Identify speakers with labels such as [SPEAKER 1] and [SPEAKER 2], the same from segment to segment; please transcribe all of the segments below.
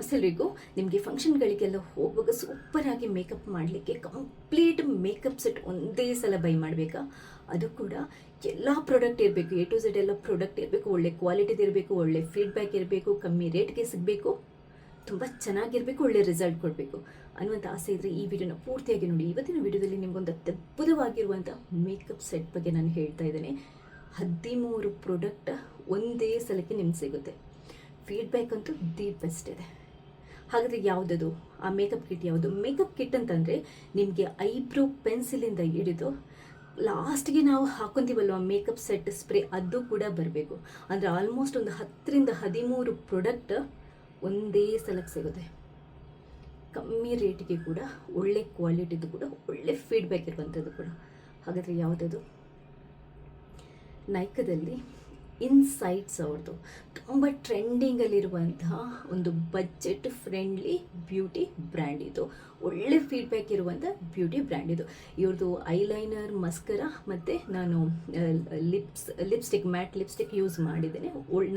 [SPEAKER 1] ನಮಸ್ತೆ ಎಲ್ರಿಗೂ. ನಿಮಗೆ ಫಂಕ್ಷನ್ಗಳಿಗೆಲ್ಲ ಹೋಗುವಾಗ ಸೂಪರಾಗಿ ಮೇಕಪ್ ಮಾಡಲಿಕ್ಕೆ ಕಂಪ್ಲೀಟ್ ಮೇಕಪ್ ಸೆಟ್ ಒಂದೇ ಸಲ ಬೈ ಮಾಡಬೇಕಾ? ಅದು ಕೂಡ ಎಲ್ಲ ಪ್ರಾಡಕ್ಟ್ ಇರಬೇಕು, A to Z ಎಲ್ಲ ಪ್ರಾಡಕ್ಟ್ ಇರಬೇಕು, ಒಳ್ಳೆ ಕ್ವಾಲಿಟಿದು ಇರಬೇಕು, ಒಳ್ಳೆ ಫೀಡ್ಬ್ಯಾಕ್ ಇರಬೇಕು, ಕಮ್ಮಿ ರೇಟ್ಗೆ ಸಿಗಬೇಕು, ತುಂಬ ಚೆನ್ನಾಗಿರಬೇಕು, ಒಳ್ಳೆ ರಿಸಲ್ಟ್ ಕೊಡಬೇಕು ಅನ್ನುವಂಥ ಆಸೆ ಇದ್ದರೆ ಈ ವಿಡಿಯೋನ ಪೂರ್ತಿಯಾಗಿ ನೋಡಿ. ಇವತ್ತಿನ ವಿಡಿಯೋದಲ್ಲಿ ನಿಮಗೊಂದು ಅದ್ಭುತವಾಗಿರುವಂಥ ಮೇಕಪ್ ಸೆಟ್ ಬಗ್ಗೆ ನಾನು ಹೇಳ್ತಾ ಇದ್ದೇನೆ. 13 ಪ್ರಾಡಕ್ಟ್ ಒಂದೇ ಸಲಕ್ಕೆ ನಿಮ್ಗೆ ಸಿಗುತ್ತೆ. ಫೀಡ್ಬ್ಯಾಕ್ ಅಂತೂ ದಿ ಬೆಸ್ಟ್ ಇದೆ. ಹಾಗಾದರೆ ಯಾವುದದು ಆ ಮೇಕಪ್ ಕಿಟ್? ಯಾವುದು ಮೇಕಪ್ ಕಿಟ್ ಅಂತಂದರೆ ನಿಮಗೆ ಐಬ್ರೋ ಪೆನ್ಸಿಲಿಂದ ಹಿಡಿದು ಲಾಸ್ಟ್ಗೆ ನಾವು ಹಾಕೊತೀವಲ್ವ ಮೇಕಪ್ ಸೆಟ್ ಸ್ಪ್ರೇ, ಅದು ಕೂಡ ಬರಬೇಕು. ಅಂದರೆ ಆಲ್ಮೋಸ್ಟ್ ಒಂದು 10ರಿಂದ 13 ಪ್ರಾಡಕ್ಟ್ ಒಂದೇ ಸಲಕ್ಕೆ ಸಿಗುತ್ತೆ. ಕಮ್ಮಿ ರೇಟಿಗೆ ಕೂಡ, ಒಳ್ಳೆ ಕ್ವಾಲಿಟಿದು ಕೂಡ, ಒಳ್ಳೆ ಫೀಡ್ಬ್ಯಾಕ್ ಇರುವಂಥದ್ದು ಕೂಡ. ಹಾಗಾದರೆ ಯಾವುದದು? ನೈಕಾದಲ್ಲಿ ಇನ್ಸೈಟ್ಸ್ ಅವ್ರದ್ದು ತುಂಬ ಟ್ರೆಂಡಿಂಗಲ್ಲಿರುವಂತಹ ಒಂದು ಬಜೆಟ್ ಫ್ರೆಂಡ್ಲಿ ಬ್ಯೂಟಿ ಬ್ರ್ಯಾಂಡ್ ಇದು. ಒಳ್ಳೆ ಫೀಡ್ಬ್ಯಾಕ್ ಇರುವಂಥ ಬ್ಯೂಟಿ ಬ್ರ್ಯಾಂಡ್ ಇದು. ಇವ್ರದ್ದು ಐಲೈನರ್, ಮಸ್ಕರ ಮತ್ತು ನಾನು ಲಿಪ್ಸ್ಟಿಕ್, ಮ್ಯಾಟ್ ಲಿಪ್ಸ್ಟಿಕ್ ಯೂಸ್ ಮಾಡಿದ್ದೇನೆ.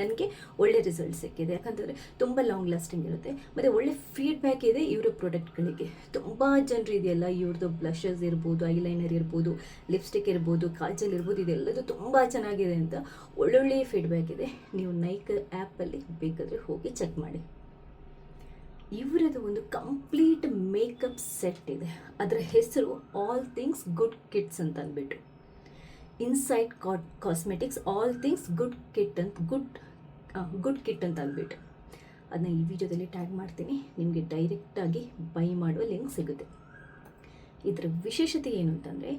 [SPEAKER 1] ನನಗೆ ಒಳ್ಳೆ ರಿಸಲ್ಟ್ ಸಿಕ್ಕಿದೆ. ಯಾಕಂತಂದರೆ ತುಂಬ ಲಾಂಗ್ ಲಾಸ್ಟಿಂಗ್ ಇರುತ್ತೆ ಮತ್ತು ಒಳ್ಳೆ ಫೀಡ್ಬ್ಯಾಕ್ ಇದೆ ಇವ್ರ ಪ್ರಾಡಕ್ಟ್ಗಳಿಗೆ. ತುಂಬ ಜನರು ಇದೆಯಲ್ಲ, ಇವ್ರದ್ದು ಬ್ಲಷಸ್ ಇರ್ಬೋದು, ಐಲೈನರ್ ಇರ್ಬೋದು, ಲಿಪ್ಸ್ಟಿಕ್ ಇರ್ಬೋದು, ಕಾಜಲ್ ಇರ್ಬೋದು, ಇದೆಲ್ಲದು ತುಂಬ ಚೆನ್ನಾಗಿದೆ ಅಂತ ಒಳ್ಳೊಳ್ಳೆ ಫೀಡ್ಬ್ಯಾಕ್ ಇದೆ. ನೀವು ನೈಕಾ ಆ್ಯಪಲ್ಲಿ ಬೇಕಾದರೆ ಹೋಗಿ ಚೆಕ್ ಮಾಡಿ. ಇವರದು ಒಂದು ಕಂಪ್ಲೀಟ್ ಮೇಕಪ್ ಸೆಟ್ ಇದೆ. ಅದರ ಹೆಸರು ಆಲ್ ಥಿಂಗ್ಸ್ ಗುಡ್ ಕಿಟ್ಸ್ ಅಂತ ಅಂದ್ಬಿಟ್ಟು, insight cosmetics all things good kit ಅಂತ ಅಂದ್ಬಿಟ್ಟು. ಅದನ್ನ ಈ ವಿಡಿಯೋದಲ್ಲಿ ಟ್ಯಾಗ್ ಮಾಡ್ತೀನಿ, ನಿಮಗೆ ಡೈರೆಕ್ಟಾಗಿ ಬೈ ಮಾಡುವ ಲಿಂಕ್ ಸಿಗುತ್ತೆ. ಇದರ ವಿಶೇಷತೆ ಏನು ಅಂತಂದರೆ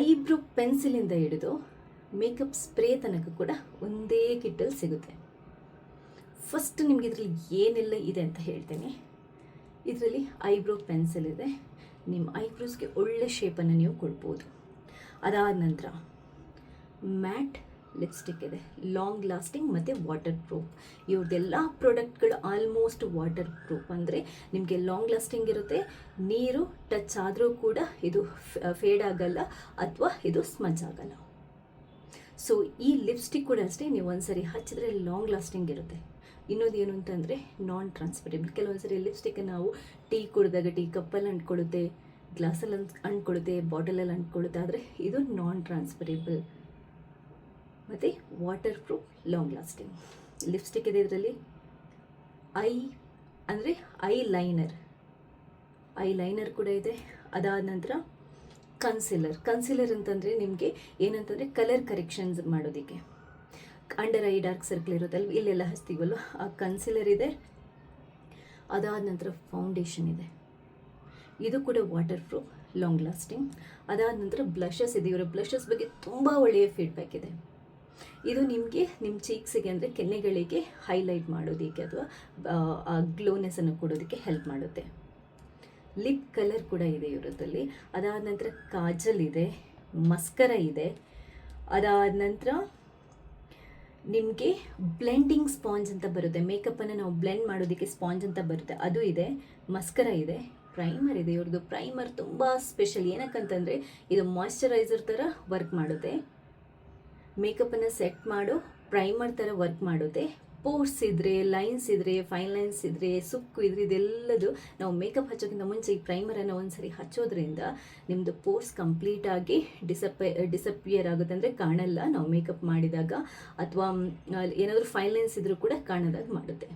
[SPEAKER 1] ಐಬ್ರೋ ಪೆನ್ಸಿಲಿಂದ ಹಿಡಿದು ಮೇಕಪ್ ಸ್ಪ್ರೇ ತನಕ ಕೂಡ ಒಂದೇ ಕಿಟ್ಟಲ್ಲಿ ಸಿಗುತ್ತೆ. ಫಸ್ಟ್ ನಿಮಗೆ ಇದರಲ್ಲಿ ಏನೆಲ್ಲ ಇದೆ ಅಂತ ಹೇಳ್ತೇನೆ. ಇದರಲ್ಲಿ ಐಬ್ರೋ ಪೆನ್ಸಿಲ್ ಇದೆ, ನಿಮ್ಮ ಐಬ್ರೋಸ್ಗೆ ಒಳ್ಳೆ ಶೇಪನ್ನು ನೀವು ಕೊಡ್ಬೋದು. ಅದಾದ ನಂತರ ಮ್ಯಾಟ್ ಲಿಪ್ಸ್ಟಿಕ್ ಇದೆ, ಲಾಂಗ್ ಲಾಸ್ಟಿಂಗ್ ಮತ್ತು ವಾಟರ್ ಪ್ರೂಫ್. ಇವ್ರದ್ದೆಲ್ಲ ಪ್ರಾಡಕ್ಟ್ಗಳು ಆಲ್ಮೋಸ್ಟ್ ವಾಟರ್ ಪ್ರೂಫ್, ಅಂದರೆ ನಿಮಗೆ ಲಾಂಗ್ ಲಾಸ್ಟಿಂಗ್ ಇರುತ್ತೆ. ನೀರು ಟಚ್ ಆದರೂ ಕೂಡ ಇದು ಫೇಡ್ ಆಗಲ್ಲ ಅಥವಾ ಇದು ಸ್ಮಜ್ ಆಗಲ್ಲ. ಸೊ ಈ ಲಿಪ್ಸ್ಟಿಕ್ ಕೂಡ ಅಷ್ಟೇ, ನೀವು ಒಂದ್ಸರಿ ಹಚ್ಚಿದ್ರೆ ಲಾಂಗ್ ಲಾಸ್ಟಿಂಗ್ ಇರುತ್ತೆ. ಇನ್ನೊಂದು ಏನು ಅಂತಂದರೆ ನಾನ್ ಟ್ರಾನ್ಸ್ಪರೆಬಲ್. ಕೆಲವೊಂದು ಸರಿ ಲಿಪ್ಸ್ಟಿಕ್ ನಾವು ಟೀ ಕುಡಿದಾಗ ಟೀ ಕಪ್ಪಲ್ಲಿ ಅಂಟ್ಕೊಳ್ಳುತ್ತೆ, ಗ್ಲಾಸಲ್ಲಿ ಅಂಟ್ಕೊಳ್ಳುತ್ತೆ, ಬಾಟಲಲ್ಲಿ ಅಂಟ್ಕೊಳ್ಳುತ್ತೆ. ಆದರೆ ಇದು ನಾನ್ ಟ್ರಾನ್ಸ್ಪರೆಬಲ್ ಮತ್ತು water proof, long lasting lipstick ಇದೆ. ಇದರಲ್ಲಿ ಐಲೈನರ್ ಕೂಡ ಇದೆ. ಅದಾದ ನಂತರ ಕನ್ಸಿಲರ್ ಅಂತಂದರೆ ನಿಮಗೆ ಏನಂತಂದರೆ ಕಲರ್ ಕರೆಕ್ಷನ್ಸ್ ಮಾಡೋದಕ್ಕೆ, ಅಂಡರ್ ಐ ಡಾರ್ಕ್ ಸರ್ಕಲ್ ಇರುತ್ತಲ್ವ, ಇಲ್ಲೆಲ್ಲ ಹಚ್ತೀವಲ್ವ, ಆ ಕನ್ಸಿಲರ್ ಇದೆ. ಅದಾದ ನಂತರ ಫೌಂಡೇಶನ್ ಇದೆ, ಇದು ಕೂಡ ವಾಟರ್ ಪ್ರೂಫ್, ಲಾಂಗ್ ಲಾಸ್ಟಿಂಗ್. ಅದಾದ ನಂತರ ಬ್ಲಷಸ್ ಇದೆ. ಇವರ ಬ್ಲಷಸ್ ಬಗ್ಗೆ ತುಂಬ ಒಳ್ಳೆಯ ಫೀಡ್ಬ್ಯಾಕ್ ಇದೆ. ಇದು ನಿಮಗೆ ನಿಮ್ಮ ಚೀಕ್ಸಿಗೆ ಅಂದರೆ ಕೆನ್ನೆಗಳಿಗೆ ಹೈಲೈಟ್ ಮಾಡೋದಕ್ಕೆ ಅಥವಾ ಗ್ಲೋನೆಸ್ಸನ್ನು ಕೊಡೋದಕ್ಕೆ ಹೆಲ್ಪ್ ಮಾಡುತ್ತೆ. ಲಿಪ್ ಕಲರ್ ಕೂಡ ಇದೆ ಇವರದ್ದಲ್ಲಿ. ಅದಾದ ನಂತರ ಕಾಜಲ್ ಇದೆ, ಮಸ್ಕರ ಇದೆ. ಅದಾದ ನಂತರ ನಿಮಗೆ ಬ್ಲೆಂಡಿಂಗ್ ಸ್ಪಾಂಜ್ ಅಂತ ಬರುತ್ತೆ, ಮೇಕಪ್ಪನ್ನು ನಾವು ಬ್ಲೆಂಡ್ ಮಾಡೋದಕ್ಕೆ ಸ್ಪಾಂಜ್ ಅಂತ ಬರುತ್ತೆ, ಅದು ಇದೆ. ಮಸ್ಕರ ಇದೆ, ಪ್ರೈಮರ್ ಇದೆ. ಇವ್ರದ್ದು ಪ್ರೈಮರ್ ತುಂಬ ಸ್ಪೆಷಲ್. ಏನಕ್ಕಂತಂದರೆ ಇದು ಮಾಯ್ಶ್ಚರೈಸರ್ ಥರ ವರ್ಕ್ ಮಾಡುತ್ತೆ, ಮೇಕಪ್ಪನ್ನು ಸೆಟ್ ಮಾಡೋ ಪ್ರೈಮರ್ ಥರ ವರ್ಕ್ ಮಾಡುತ್ತೆ. ಪೋರ್ಸ್ ಇದ್ದರೆ, ಲೈನ್ಸ್ ಇದ್ದರೆ, ಫೈನ್ ಲೈನ್ಸ್ ಇದ್ದರೆ, ಸುಕ್ಕು ಇದ್ರೆ, ಇದೆಲ್ಲದು ನಾವು ಮೇಕಪ್ ಹಚ್ಚೋಕ್ಕಿಂತ ಮುಂಚೆ ಈ ಪ್ರೈಮರನ್ನು ಒಂದ್ಸರಿ ಹಚ್ಚೋದ್ರಿಂದ ನಿಮ್ಮದು ಪೋರ್ಸ್ ಕಂಪ್ಲೀಟಾಗಿ ಡಿಸಪಿಯರ್ ಆಗುತ್ತೆ. ಅಂದರೆ ಕಾಣಲ್ಲ ನಾವು ಮೇಕಪ್ ಮಾಡಿದಾಗ, ಅಥವಾ ಏನಾದರೂ ಫೈನ್ ಲೈನ್ಸ್ ಇದ್ದರೂ ಕೂಡ ಕಾಣೋದಾಗಿ ಮಾಡುತ್ತೆ.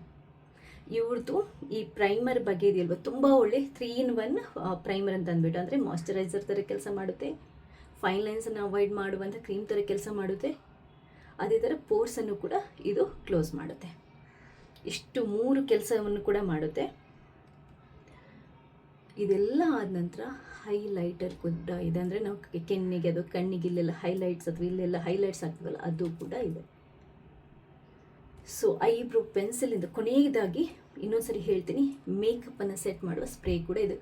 [SPEAKER 1] ಇವ್ರದ್ದು ಈ ಪ್ರೈಮರ್ ಬಗ್ಗೆ ಇದೆಯಲ್ವ, ತುಂಬ ಒಳ್ಳೆ 3-in-1 ಪ್ರೈಮರ್ ಅಂತ ಅಂದ್ಬಿಟ್ಟು. ಅಂದರೆ ಮಾಯ್ಶ್ಚರೈಸರ್ ಥರ ಕೆಲಸ ಮಾಡುತ್ತೆ, ಫೈನ್ ಲೈನ್ಸನ್ನು ಅವಾಯ್ಡ್ ಮಾಡುವಂಥ ಕ್ರೀಮ್ ಥರ ಕೆಲಸ ಮಾಡುತ್ತೆ, ಅದೇ ಥರ ಪೋರ್ಸನ್ನು ಕೂಡ ಇದು ಕ್ಲೋಸ್ ಮಾಡುತ್ತೆ. ಇಷ್ಟು 3 ಕೆಲಸವನ್ನು ಕೂಡ ಮಾಡುತ್ತೆ. ಇದೆಲ್ಲ ಆದ ನಂತರ ಹೈಲೈಟರ್ ಕೂಡ ಇದೆ. ಅಂದರೆ ನಾವು ಕೆನ್ನೆಗೆ ಅದು ಕಣ್ಣಿಗೆ ಇಲ್ಲೆಲ್ಲ ಹೈಲೈಟ್ಸ್ ಅಥವಾ ಇಲ್ಲೆಲ್ಲ ಹೈಲೈಟ್ಸ್ ಆಗ್ತದಲ್ಲ, ಅದು ಕೂಡ ಇದೆ. ಸೊ ಐಬ್ರೋ ಪೆನ್ಸಿಲಿಂದ ಕೊನೆಯದಾಗಿ ಇನ್ನೊಂದ್ಸರಿ ಹೇಳ್ತೀನಿ, ಮೇಕಪ್ಪನ್ನು ಸೆಟ್ ಮಾಡುವ ಸ್ಪ್ರೇ ಕೂಡ ಇದೆ.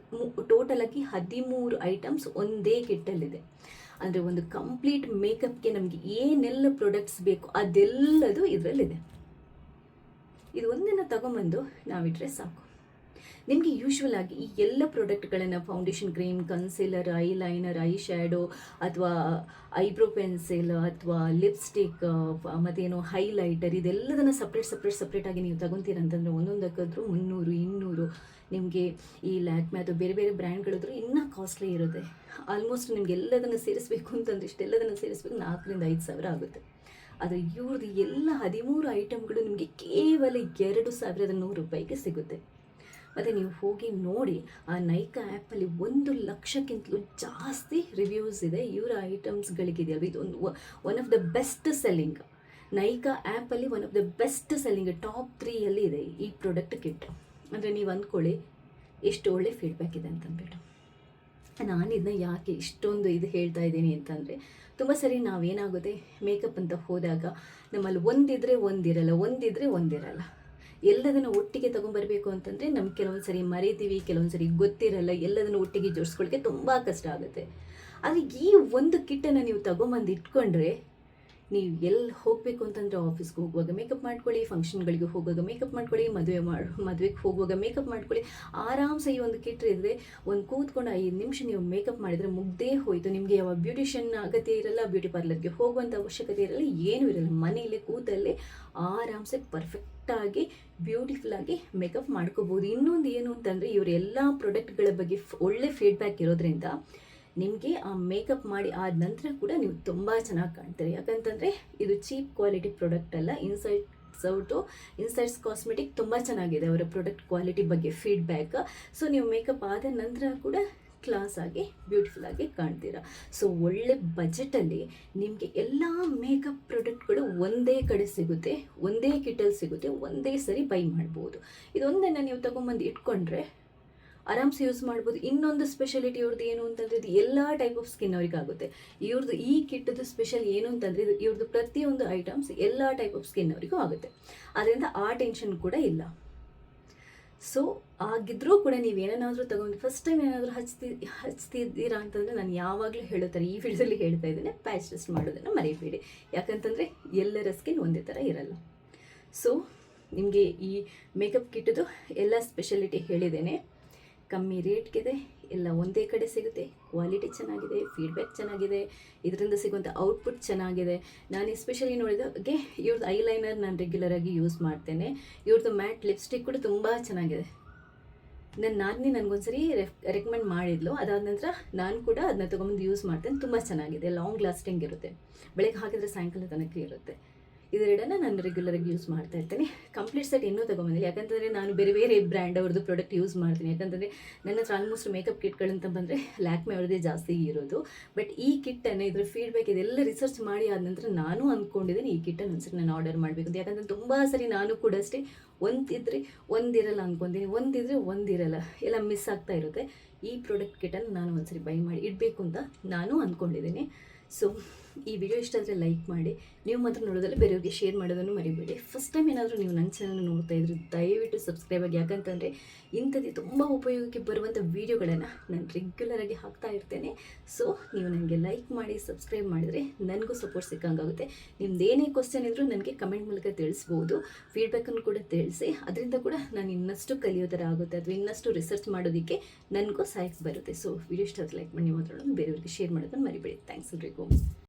[SPEAKER 1] ಟೋಟಲಾಗಿ 13 ಐಟಮ್ಸ್ ಒಂದೇ ಕಿಟ್ಟಲ್ಲಿದೆ. ಅಂದರೆ ಒಂದು ಕಂಪ್ಲೀಟ್ ಮೇಕಪ್ಗೆ ನಮಗೆ ಏನೆಲ್ಲ ಪ್ರಾಡಕ್ಟ್ಸ್ ಬೇಕು ಅದೆಲ್ಲದು ಇದರಲ್ಲಿದೆ. ಇದು ಒಂದನ್ನು ತಗೊಂಬಂದು ನಾವಿಟ್ರೆ ಸಾಕು. ನಿಮಗೆ ಯೂಶ್ವಲ್ ಆಗಿ ಈ ಎಲ್ಲ ಪ್ರಾಡಕ್ಟ್ಗಳನ್ನು foundation cream, concealer, I liner, I shadow ಅಥವಾ ಐಬ್ರೋ ಪೆನ್ಸಿಲ್ ಅಥವಾ ಲಿಪ್ಸ್ಟಿಕ್ ಮತ್ತೇನು ಹೈಲೈಟರ್ ಇದೆಲ್ಲದನ್ನು ಸಪ್ರೇಟಾಗಿ ನೀವು ತಗೊತೀರಂತಂದರೆ ಒಂದೊಂದಕ್ಕಾದ್ರೂ 300, 200. ನಿಮಗೆ ಈ ಲ್ಯಾಕ್ಮೆ ಅಥವಾ ಬೇರೆ ಬೇರೆ ಬ್ರ್ಯಾಂಡ್ಗಳಾದ್ರೂ ಇನ್ನೂ ಕಾಸ್ಟ್ಲಿ ಇರುತ್ತೆ. ಆಲ್ಮೋಸ್ಟ್ ನಿಮ್ಗೆ ಎಲ್ಲದನ್ನು ಸೇರಿಸಬೇಕು ಅಂತಂದ್ರೆ ಇಷ್ಟೆಲ್ಲದನ್ನು ಸೇರಿಸ್ಬೇಕು 4,000 to 5,000 ಆಗುತ್ತೆ. ಆದರೆ ಇವ್ರದ್ದು ಎಲ್ಲ 13 ಐಟಮ್ಗಳು ನಿಮಗೆ ಕೇವಲ 2,100 ರೂಪಾಯಿಗೆ ಸಿಗುತ್ತೆ. ಮತ್ತು ನೀವು ಹೋಗಿ ನೋಡಿ, ಆ ನೈಕಾ ಆ್ಯಪಲ್ಲಿ 1,00,000ಕ್ಕಿಂತಲೂ ಜಾಸ್ತಿ ರಿವ್ಯೂಸ್ ಇದೆ ಇವರ ಐಟಮ್ಸ್ಗಳಿಗಿದೆಯಲ್ವ. ಇದು one of the best selling Nykaa ಆ್ಯಪಲ್ಲಿ, one of the best selling top 3ಯಲ್ಲಿ ಇದೆ ಈ ಪ್ರಾಡಕ್ಟ್ ಕಿಟ್. ಅಂದರೆ ನೀವು ಅಂದ್ಕೊಳ್ಳಿ ಎಷ್ಟು ಒಳ್ಳೆ ಫೀಡ್ಬ್ಯಾಕ್ ಇದೆ ಅಂತಂದ್ಬಿಟ್ಟು. ನಾನು ಇದನ್ನ ಯಾಕೆ ಇಷ್ಟೊಂದು ಇದು ಹೇಳ್ತಾ ಇದ್ದೀನಿ ಅಂತಂದರೆ, ತುಂಬ ಸರಿ ನಾವೇನಾಗುತ್ತೆ ಮೇಕಪ್ ಅಂತ ಹೋದಾಗ ನಮ್ಮಲ್ಲಿ ಒಂದಿದ್ರೆ ಒಂದಿರಲ್ಲ. ಎಲ್ಲದನ್ನು ಒಟ್ಟಿಗೆ ತೊಗೊಂಬರ್ಬೇಕು ಅಂತಂದರೆ ನಮ್ಗೆ ಕೆಲವೊಂದು ಸರಿ ಮರಿತೀವಿ, ಕೆಲವೊಂದು ಸರಿ ಗೊತ್ತಿರಲ್ಲ, ಎಲ್ಲದನ್ನು ಒಟ್ಟಿಗೆ ಜೋಡಿಸ್ಕೊಳ್ಳೋಕ್ಕೆ ತುಂಬ ಕಷ್ಟ ಆಗುತ್ತೆ. ಆದರೆ ಈ ಒಂದು ಕಿಟ್ಟನ್ನು ನೀವು ತೊಗೊಂಬಂದು ಇಟ್ಕೊಂಡ್ರೆ, ನೀವು ಎಲ್ಲಿ ಹೋಗಬೇಕು ಅಂತಂದರೆ ಆಫೀಸ್ಗೆ ಹೋಗುವಾಗ ಮೇಕಪ್ ಮಾಡ್ಕೊಳ್ಳಿ, ಫಂಕ್ಷನ್ಗಳಿಗೆ ಹೋಗುವಾಗ ಮೇಕಪ್ ಮಾಡ್ಕೊಳ್ಳಿ, ಮದುವೆಗೆ ಹೋಗುವಾಗ ಮೇಕಪ್ ಮಾಡ್ಕೊಳ್ಳಿ, ಆರಾಮ್ಸೆ ಈ ಒಂದು ಕಿಟ್ ಇದ್ದರೆ ಒಂದು ಕೂತ್ಕೊಂಡು 5 ನಿಮಿಷ ನೀವು ಮೇಕಪ್ ಮಾಡಿದರೆ ಮುಗ್ದೇ ಹೋಯಿತು. ನಿಮಗೆ ಯಾವ ಬ್ಯೂಟಿಷಿಯನ್ ಅಗತ್ಯ ಇರಲ್ಲ, ಬ್ಯೂಟಿ ಪಾರ್ಲರ್ಗೆ ಹೋಗುವಂಥ ಅವಶ್ಯಕತೆ ಇರಲ್ಲ, ಏನೂ ಇರಲ್ಲ. ಮನೆಯಲ್ಲೇ ಕೂತಲ್ಲೇ ಆರಾಮ್ಸೆ ಪರ್ಫೆಕ್ಟಾಗಿ ಬ್ಯೂಟಿಫುಲ್ಲಾಗಿ ಮೇಕಪ್ ಮಾಡ್ಕೋಬೋದು. ಇನ್ನೊಂದು ಏನು ಅಂತಂದರೆ, ಇವರೆಲ್ಲ ಪ್ರಾಡಕ್ಟ್ಗಳ ಬಗ್ಗೆ ಒಳ್ಳೆ ಫೀಡ್ಬ್ಯಾಕ್ ಇರೋದ್ರಿಂದ ನಿಮಗೆ ಆ ಮೇಕಪ್ ಮಾಡಿ ಆದ ನಂತರ ಕೂಡ ನೀವು ತುಂಬ ಚೆನ್ನಾಗಿ ಕಾಣ್ತೀರಿ. ಯಾಕಂತಂದರೆ ಇದು ಚೀಪ್ ಕ್ವಾಲಿಟಿ ಪ್ರಾಡಕ್ಟ್ ಅಲ್ಲ. ಇನ್ಸೈಟ್ಸ್ ಕಾಸ್ಮೆಟಿಕ್ ತುಂಬ ಚೆನ್ನಾಗಿದೆ ಅವರ ಪ್ರಾಡಕ್ಟ್ ಕ್ವಾಲಿಟಿ ಬಗ್ಗೆ ಫೀಡ್ಬ್ಯಾಕ್. ಸೊ ನೀವು ಮೇಕಪ್ ಆದ ನಂತರ ಕೂಡ ಕ್ಲಾಸಾಗಿ ಬ್ಯೂಟಿಫುಲ್ಲಾಗಿ ಕಾಣ್ತೀರಾ. ಸೊ ಒಳ್ಳೆ ಬಜೆಟಲ್ಲಿ ನಿಮಗೆ ಎಲ್ಲ ಮೇಕಪ್ ಪ್ರಾಡಕ್ಟ್ಗಳು ಒಂದೇ ಕಡೆ ಸಿಗುತ್ತೆ, ಒಂದೇ ಕಿಟ್ಟಲ್ಲಿ ಸಿಗುತ್ತೆ, ಒಂದೇ ಸರಿ ಬೈ ಮಾಡ್ಬೋದು. ಇದೊಂದನ್ನು ನೀವು ತೊಗೊಂಬಂದು ಇಟ್ಕೊಂಡ್ರೆ ಆರಾಮ್ಸೆ ಯೂಸ್ ಮಾಡ್ಬೋದು. ಇನ್ನೊಂದು ಸ್ಪೆಷಾಲಿಟಿ ಇವ್ರದ್ದು ಏನು ಅಂತಂದರೆ, ಇದು ಎಲ್ಲ ಟೈಪ್ ಆಫ್ ಸ್ಕಿನ್ ಅವ್ರಿಗೆ ಆಗುತ್ತೆ. ಇವ್ರದ್ದು ಈ ಕಿಟ್ಟದು ಸ್ಪೆಷಲ್ ಏನು ಅಂತಂದರೆ, ಇವ್ರದ್ದು ಪ್ರತಿಯೊಂದು ಐಟಮ್ಸ್ ಎಲ್ಲ ಟೈಪ್ ಆಫ್ ಸ್ಕಿನ್ ಅವರಿಗೂ ಆಗುತ್ತೆ. ಅದರಿಂದ ಆ ಟೆನ್ಷನ್ ಕೂಡ ಇಲ್ಲ. ಸೊ ಆಗಿದ್ರೂ ಕೂಡ ನೀವು ಏನಾದರೂ ತಗೊಂಡು ಫಸ್ಟ್ ಟೈಮ್ ಏನಾದರೂ ಹಚ್ತಿದ್ದೀರಾ ಅಂತಂದರೆ, ನಾನು ಯಾವಾಗಲೂ ಹೇಳುತ್ತಾರೆ, ಈ ವಿಡಿಯೋದಲ್ಲಿ ಹೇಳ್ತಾ ಇದ್ದೇನೆ, ಪ್ಯಾಚ್ ಟೆಸ್ಟ್ ಮಾಡೋದನ್ನು ಮರಿಬೇಡಿ. ಯಾಕಂತಂದರೆ ಎಲ್ಲರ ಸ್ಕಿನ್ ಒಂದೇ ಥರ ಇರಲ್ಲ. ಸೊ ನಿಮಗೆ ಈ ಮೇಕಪ್ ಕಿಟ್ಟದು ಎಲ್ಲ ಸ್ಪೆಷಾಲಿಟಿ ಹೇಳಿದ್ದೇನೆ. ಕಮ್ಮಿ ರೇಟ್ಗಿದೆ, ಎಲ್ಲ ಒಂದೇ ಕಡೆ ಸಿಗುತ್ತೆ, ಕ್ವಾಲಿಟಿ ಚೆನ್ನಾಗಿದೆ, ಫೀಡ್ಬ್ಯಾಕ್ ಚೆನ್ನಾಗಿದೆ, ಇದರಿಂದ ಸಿಗುವಂಥ ಔಟ್ಪುಟ್ ಚೆನ್ನಾಗಿದೆ. ನಾನು ಎಸ್ಪೆಷಲಿ ನೋಡಿದಾಗೆ ಇವ್ರದ್ದು ಐಲೈನರ್ ನಾನು ರೆಗ್ಯುಲರಾಗಿ ಯೂಸ್ ಮಾಡ್ತೇನೆ. ಇವ್ರದ್ದು ಮ್ಯಾಟ್ ಲಿಪ್ಸ್ಟಿಕ್ ಕೂಡ ತುಂಬ ಚೆನ್ನಾಗಿದೆ. ನಾನೇ ನನಗೊಂದ್ಸರಿ ರೆಕಮೆಂಡ್ ಮಾಡಿದ್ಲು. ಅದಾದ ನಂತರ ನಾನು ಕೂಡ ಅದನ್ನ ತೊಗೊಂಬಂದು ಯೂಸ್ ಮಾಡ್ತೇನೆ. ತುಂಬ ಚೆನ್ನಾಗಿದೆ, ಲಾಂಗ್ ಲಾಸ್ಟಿಂಗ್ ಇರುತ್ತೆ, ಬೆಳಗ್ಗೆ ಹಾಕಿದರೆ ಸಾಯಂಕಾಲ ತನಕ ಇರುತ್ತೆ. ಇದೆರಡನ್ನು ನಾನು ರೆಗ್ಯುಲರಾಗಿ ಯೂಸ್ ಮಾಡ್ತಾ ಇರ್ತೇನೆ. ಕಂಪ್ಲೀಟ್ ಸೆಟ್ ಇನ್ನೂ ತೊಗೊಂಬಂದಿಲ್ಲ, ಯಾಕಂತಂದರೆ ನಾನು ಬೇರೆ ಬೇರೆ ಬ್ರ್ಯಾಂಡ್ ಅವ್ರದ್ದು ಪ್ರಾಡಕ್ಟ್ ಯೂಸ್ ಮಾಡ್ತೀನಿ. ಯಾಕಂತಂದರೆ ನನ್ನ ಹತ್ರ ಆಲ್ಮೋಸ್ಟ್ ಮೇಕಪ್ ಕಿಟ್ಗಳಂತ ಬಂದರೆ ಲ್ಯಾಕ್ಮೆ ಅವ್ರದ್ದೇ ಜಾಸ್ತಿ ಇರೋದು. ಬಟ್ ಈ ಕಿಟ್ಟನ್ನು ಇದ್ರ ಫೀಡ್ಬ್ಯಾಕ್ ಇದೆಲ್ಲ ರಿಸರ್ಚ್ ಮಾಡಿ ಆದ ನಂತರ ನಾನು ಅಂದ್ಕೊಂಡಿದ್ದೀನಿ ಈ ಕಿಟ್ಟನ್ನು ಒಂದ್ಸರಿ ನಾನು ಆರ್ಡರ್ ಮಾಡಬೇಕು ಅಂತ. ಯಾಕಂದರೆ ತುಂಬ ಸರಿ ನಾನು ಕೂಡ ಅಷ್ಟೇ ಒಂದಿದ್ರೆ ಒಂದಿರಲ್ಲ ಅಂದ್ಕೊತೀನಿ, ಒಂದಿದ್ರೆ ಒಂದಿರಲ್ಲ, ಎಲ್ಲ ಮಿಸ್ ಆಗ್ತಾ ಇರುತ್ತೆ. ಈ ಪ್ರಾಡಕ್ಟ್ ಕಿಟ್ಟನ್ನು ನಾನು ಒಂದ್ಸರಿ ಬೈ ಮಾಡಿ ಇಡಬೇಕು ಅಂತ ನಾನು ಅಂದ್ಕೊಂಡಿದ್ದೀನಿ. ಸೊ ಈ ವಿಡಿಯೋ ಇಷ್ಟ ಆದರೆ ಲೈಕ್ ಮಾಡಿ, ನೀವು ಮಾತ್ರ ನೋಡೋದಲ್ಲ ಬೇರೆಯವ್ರಿಗೆ ಶೇರ್ ಮಾಡೋದನ್ನು ಮರಿಬೇಡಿ. ಫಸ್ಟ್ ಟೈಮ್ ಏನಾದರೂ ನೀವು ನನ್ನ ಚಾನಲ್ ನೋಡ್ತಾ ಇದ್ರೆ ದಯವಿಟ್ಟು ಸಬ್ಸ್ಕ್ರೈಬ್ ಆಗಿ. ಯಾಕಂತಂದರೆ ಇಂಥದ್ದು ತುಂಬ ಉಪಯೋಗಕ್ಕೆ ಬರುವಂಥ ವೀಡಿಯೋಗಳನ್ನು ನಾನು ರೆಗ್ಯುಲರಾಗಿ ಹಾಕ್ತಾ ಇರ್ತೇನೆ. ಸೊ ನೀವು ನನಗೆ ಲೈಕ್ ಮಾಡಿ, ಸಬ್ಸ್ಕ್ರೈಬ್ ಮಾಡಿದರೆ ನನಗೂ ಸಪೋರ್ಟ್ ಸಿಕ್ಕಂಗಾಗುತ್ತೆ. ನಿಮ್ದೇನೇ ಕ್ವಶನ್ ಇದ್ದರೂ ನನಗೆ ಕಮೆಂಟ್ ಮೂಲಕ ತಿಳಿಸ್ಬೋದು, ಫೀಡ್ಬ್ಯಾಕನ್ನು ಕೂಡ ತಿಳಿಸಿ. ಅದರಿಂದ ಕೂಡ ನಾನು ಇನ್ನಷ್ಟು ಕಲಿಯೋ ಥರ ಆಗುತ್ತೆ, ಅಥವಾ ಇನ್ನಷ್ಟು ರಿಸರ್ಚ್ ಮಾಡೋದಕ್ಕೆ ನನಗೂ ಸಹಾಯಕ್ಕೆ ಬರುತ್ತೆ. ಸೊ ವಿಡಿಯೋ ಇಷ್ಟ ಆದರೆ ಲೈಕ್ ಮಾಡಿ, ನೀವು ಮಾತ್ರ ಬೇರೆಯವ್ರಿಗೆ ಶೇರ್ ಮಾಡೋದನ್ನು ಮರಿಬೇಡಿ. ಥ್ಯಾಂಕ್ಸ್ ಎಲ್ರಿಗೂ.